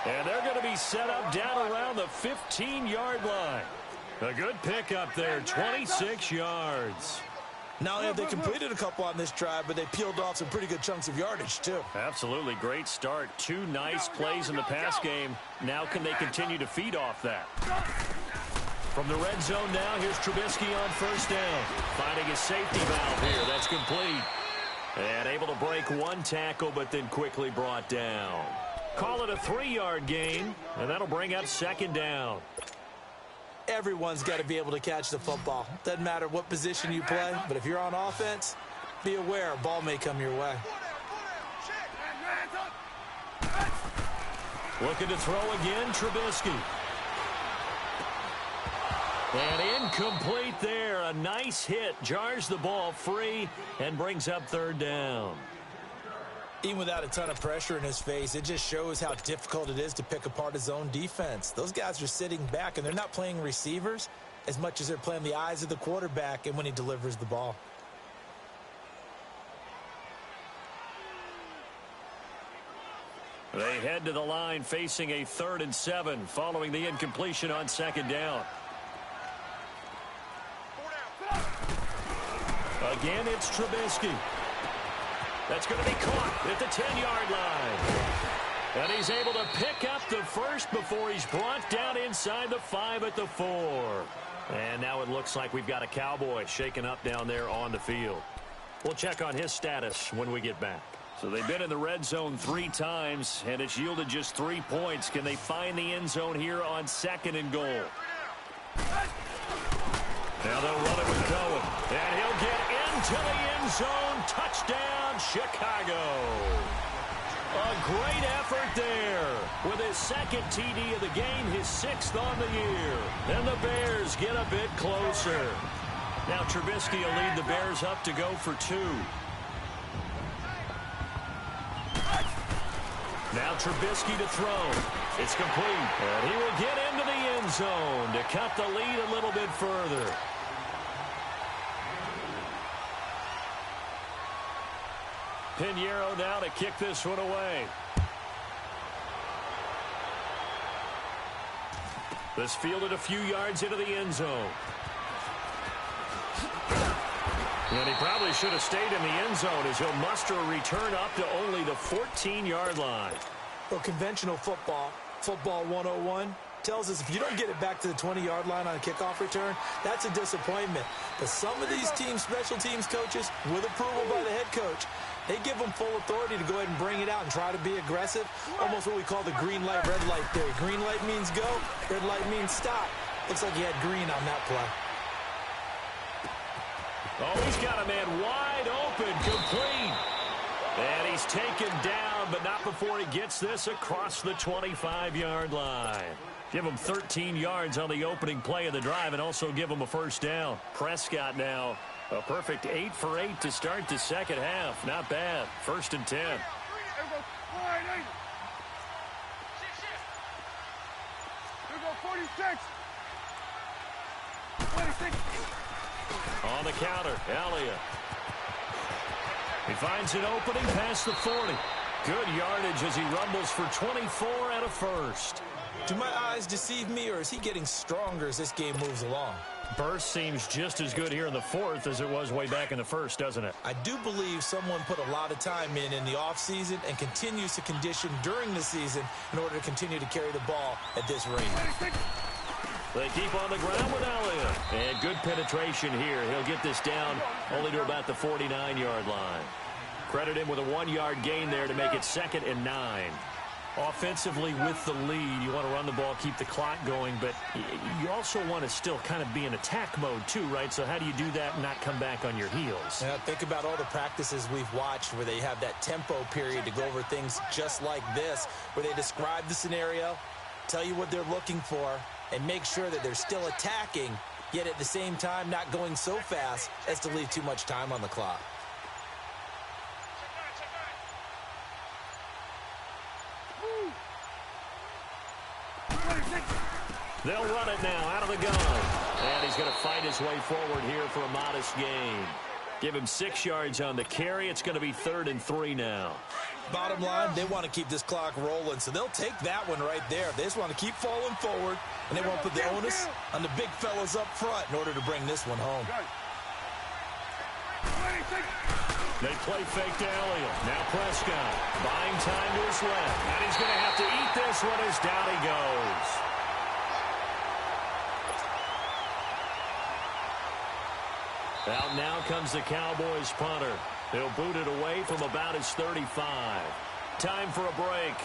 And they're going to be set up down around the 15-yard line. A good pickup there, 26 yards. Not only have they completed a couple on this drive, but they peeled off some pretty good chunks of yardage, too. Absolutely great start. 2 nice plays in the pass game. Now can they continue to feed off that? From the red zone now, here's Trubisky on 1st down. Finding his safety valve here. That's complete. And able to break 1 tackle, but then quickly brought down. Call it a 3-yard gain, and that'll bring up 2nd down. Everyone's got to be able to catch the football. Doesn't matter what position you play, but if you're on offense, be aware a ball may come your way. Looking to throw again, Trubisky. And incomplete there. A nice hit. Jars the ball free and brings up 3rd down. Even without a ton of pressure in his face, it just shows how difficult it is to pick apart his own defense. Those guys are sitting back, and they're not playing receivers as much as they're playing the eyes of the quarterback and when he delivers the ball. They head to the line facing a 3rd and 7 following the incompletion on 2nd down. Again, it's Trubisky. That's going to be caught at the 10-yard line. And he's able to pick up the first before he's brought down inside the 5 at the 4. And now it looks like we've got a Cowboy shaken up down there on the field. We'll check on his status when we get back. So they've been in the red zone 3 times, and it's yielded just 3 points. Can they find the end zone here on 2nd and goal? Now they'll run it with Cohen. And he'll get into the end zone. Touchdown, Chicago. A great effort there. With his 2nd TD of the game, his 6th on the year. And the Bears get a bit closer. Now Trubisky will lead the Bears up to go for 2. Now Trubisky to throw. It's complete. And he will get into the end zone to cut the lead a little bit further. Pinheiro now to kick this one away. This fielded a few yards into the end zone. And he probably should have stayed in the end zone as he'll muster a return up to only the 14-yard line. Well, conventional football 101, tells us if you don't get it back to the 20-yard line on a kickoff return, that's a disappointment. But some of these teams, special teams coaches, with approval by the head coach, they give them full authority to go ahead and bring it out and try to be aggressive. Almost what we call the green light, red light theory. Green light means go, red light means stop. Looks like he had green on that play. Oh, he's got a man wide open, complete. And he's taken down, but not before he gets this across the 25-yard line. Give them 13 yards on the opening play of the drive and also give them a first down. Prescott now a perfect 8 for 8 to start the second half. Not bad. 1st and 10. Here we go, 46. 26. On the counter, Elliott. He finds an opening past the 40. Good yardage as he rumbles for 24 and a first. Do my eyes deceive me, or is he getting stronger as this game moves along? Burst seems just as good here in the 4th as it was way back in the 1st, doesn't it? I do believe someone put a lot of time in the offseason and continues to condition during the season in order to continue to carry the ball at this rate. They keep on the ground with Elliott. And good penetration here. He'll get this down only to about the 49-yard line. Credit him with a 1-yard gain there to make it 2nd and 9. Offensively with the lead, you want to run the ball, keep the clock going, but you also want to still kind of be in attack mode too, right? So how do you do that and not come back on your heels? Yeah, think about all the practices we've watched where they have that tempo period to go over things just like this, where they describe the scenario, tell you what they're looking for, and make sure that they're still attacking, yet at the same time not going so fast as to leave too much time on the clock. They'll run it now out of the gun. And he's going to fight his way forward here for a modest gain. Give him 6 yards on the carry. It's going to be 3rd and 3 now. Bottom line, they want to keep this clock rolling, so they'll take that one right there. They just want to keep falling forward, and they won't put the onus on the big fellas up front in order to bring this one home. They play fake to Elliott. Now Prescott buying time to his left. And he's going to have to eat this one as down he goes. Out now comes the Cowboys punter. He'll boot it away from about his 35. Time for a break.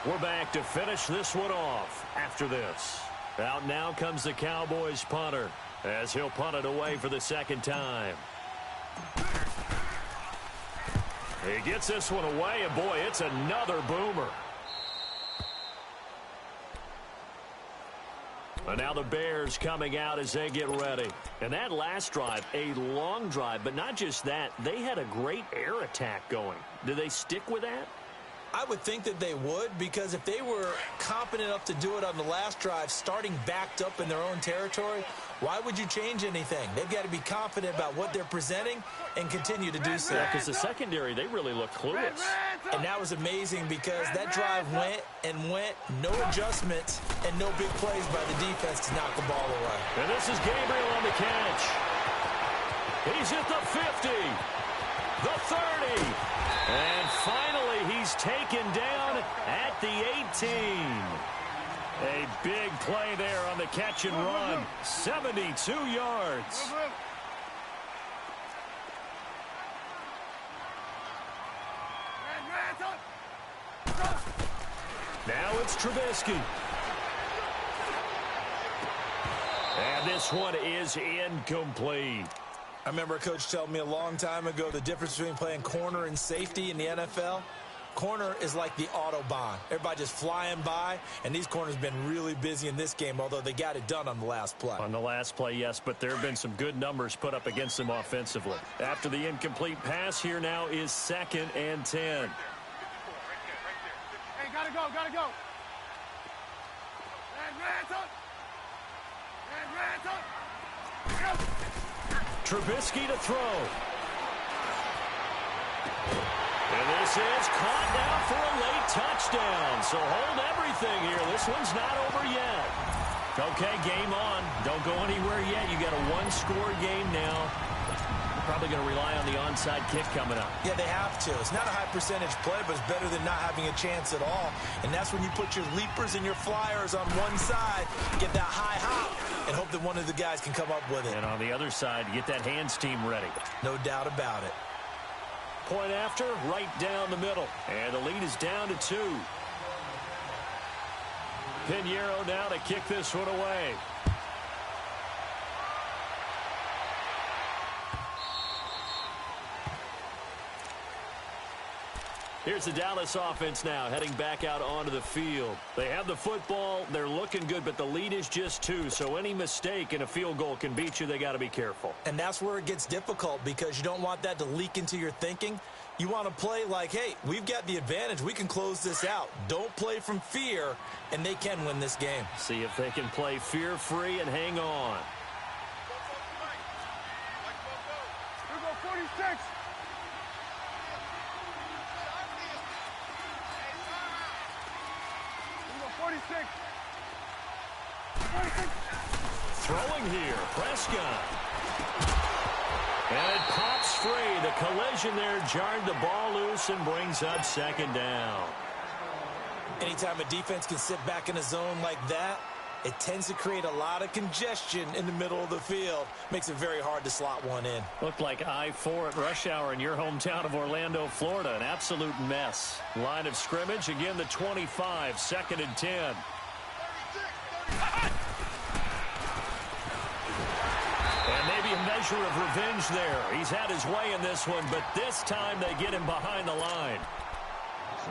We're back to finish this one off after this. Out now comes the Cowboys punter as he'll punt it away for the 2nd time. He gets this one away, and boy, it's another boomer. And now the Bears coming out as they get ready. And that last drive, a long drive, but not just that. They had a great air attack going. Do they stick with that? I would think that they would, because if they were competent enough to do it on the last drive, starting backed up in their own territory, why would you change anything? They've got to be confident about what they're presenting and continue to do so. Yeah, because the secondary, they really look clueless. And that was amazing because that drive went and went, no adjustments, and no big plays by the defense to knock the ball away. And this is Gabriel on the catch. He's at the 50, the 30, and finally he's taken down at the 18. A big play there on the catch and run. 72 yards. Now it's Trubisky. And this one is incomplete. I remember a coach telling me a long time ago the difference between playing corner and safety in the NFL. Corner is like the Autobahn. Everybody just flying by, and these corners have been really busy in this game, although they got it done on the last play. On the last play, yes, but there have been some good numbers put up against them offensively. After the incomplete pass, here now is 2nd and 10. Hey, gotta go, gotta go. Trubisky to throw. And this is caught now for a late touchdown. So hold everything here. This one's not over yet. Okay, game on. Don't go anywhere yet. You got a one-score game now. You're probably going to rely on the onside kick coming up. Yeah, they have to. It's not a high-percentage play, but it's better than not having a chance at all. And that's when you put your leapers and your flyers on one side, get that high hop, and hope that one of the guys can come up with it. And on the other side, get that hands team ready. No doubt about it. Point after, right down the middle. And the lead is down to 2. Pinheiro now to kick this one away. Here's the Dallas offense now heading back out onto the field. They have the football. They're looking good, but the lead is just 2. So any mistake in a field goal can beat you. They got to be careful. And that's where it gets difficult because you don't want that to leak into your thinking. You want to play like, hey, we've got the advantage. We can close this out. Don't play from fear, and they can win this game. See if they can play fear-free and hang on. Here we go, 46. Here we go, 46. 46. Throwing here, Prescott. And it pops free. The collision there jarred the ball loose and brings up second down. Anytime a defense can sit back in a zone like that, it tends to create a lot of congestion in the middle of the field. Makes it very hard to slot one in. Looked like I-4 at rush hour in your hometown of Orlando, Florida. An absolute mess. Line of scrimmage, again the 25, 2nd and 10. And maybe a measure of revenge there. He's had his way in this one, but this time they get him behind the line.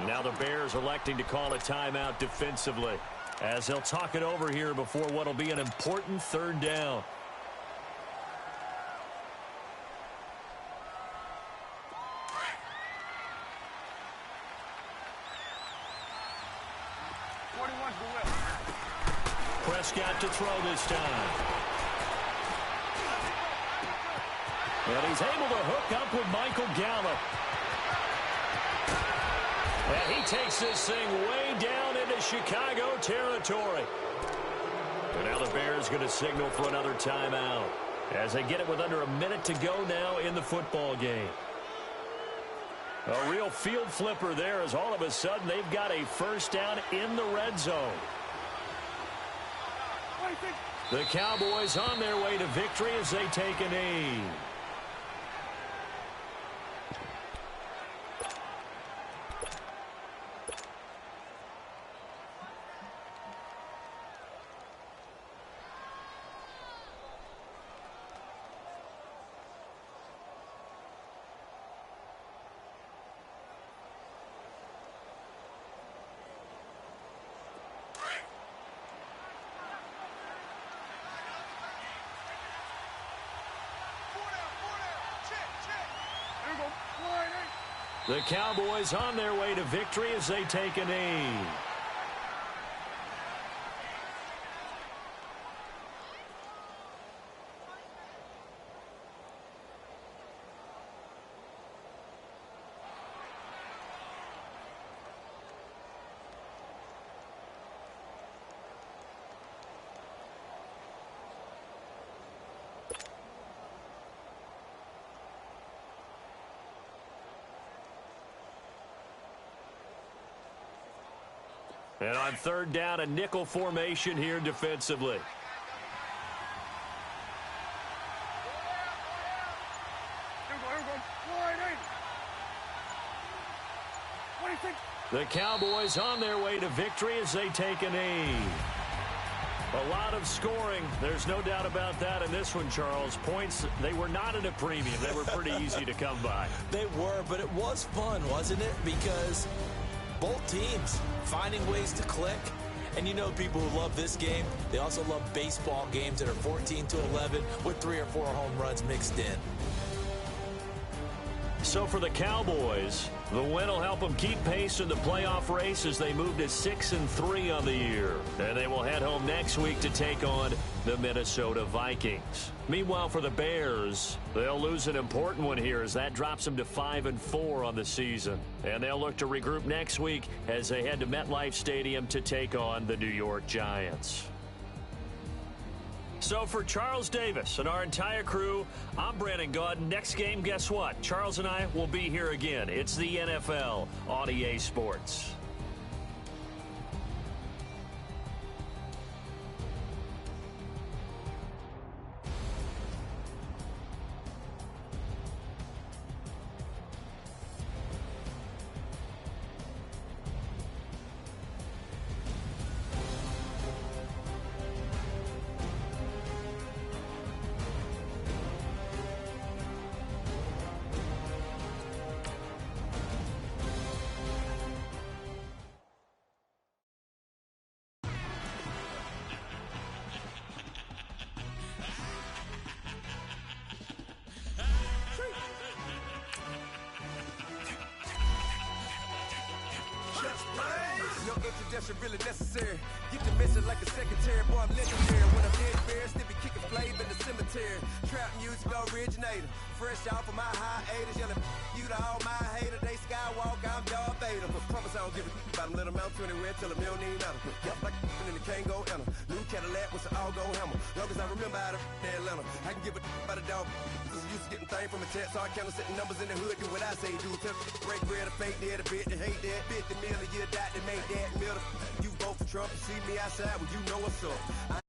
Now the Bears electing to call a timeout defensively as they'll talk it over here before what will be an important 3rd down. Prescott to throw this time. And he's able to hook up with Michael Gallup. And he takes this thing way down into Chicago territory. And now the Bears going to signal for another timeout as they get it with under a minute to go now in the football game. A real field flipper there as all of a sudden they've got a 1st down in the red zone. The Cowboys on their way to victory as they take a knee. The Cowboys on their way to victory as they take a knee. And on 3rd down, a nickel formation here defensively. The Cowboys on their way to victory as they take a knee. A lot of scoring. There's no doubt about that in this one, Charles. Points, they were not at a premium. They were pretty easy to come by. They were, but it was fun, wasn't it? Because both teams finding ways to click. And you know people who love this game, they also love baseball games that are 14-11 with 3 or 4 home runs mixed in. So for the Cowboys, the win will help them keep pace in the playoff race as they move to 6-3 on the year. And they will head home next week to take on the Minnesota Vikings. Meanwhile, for the Bears, they'll lose an important one here as that drops them to 5-4 on the season. And they'll look to regroup next week as they head to MetLife Stadium to take on the New York Giants. So for Charles Davis and our entire crew, I'm Brandon Gaudin. Next game, guess what? Charles and I will be here again. It's the NFL on EA Sports. that's really necessary. Get the message like a secretary, boy, I'm legendary. When I'm dead fair, still be kicking flame in the cemetery. Trap music originator, fresh off of my hiatus. Yelling, you to all my haters, they skywalk, I'm Darth Vader. But promise I don't give a about them, let them out to anywhere, tell them they don't need nothing. Yup, like and the can't go enter. New Cadillac with an all-go hammer. Long as I remember out of Atlanta, I can give a about a dog. I'm used to getting things from a text, so I count setting numbers in the hood. Do what I say, do. Tell break bread or fake dead, a bit to hate that. 50 million, you died to make that middle. You vote for Trump, you see me outside, well, you know what's up. I